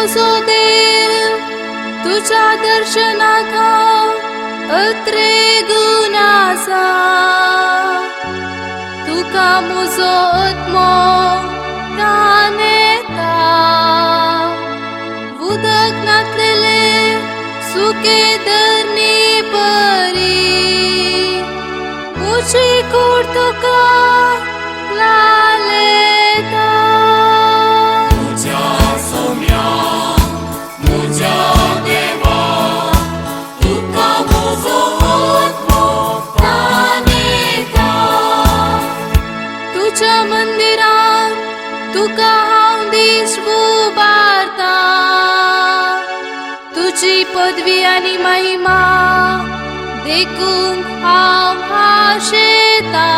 mojo देव तुझ्या दर्शनाका अत्रे गुणासा तुका mojo आत्मो तानेता उदक नातलेले सुके धरणी परी मुझी कूड तुका लालेता तुझ्या सौम्या तुझ्या देवा तुका मोजो आत्मो तानेता तुझ्या मंदिरात तुका हांव दीस उबारता तुझी पदवी आनी महिमा देखून हांव आशेता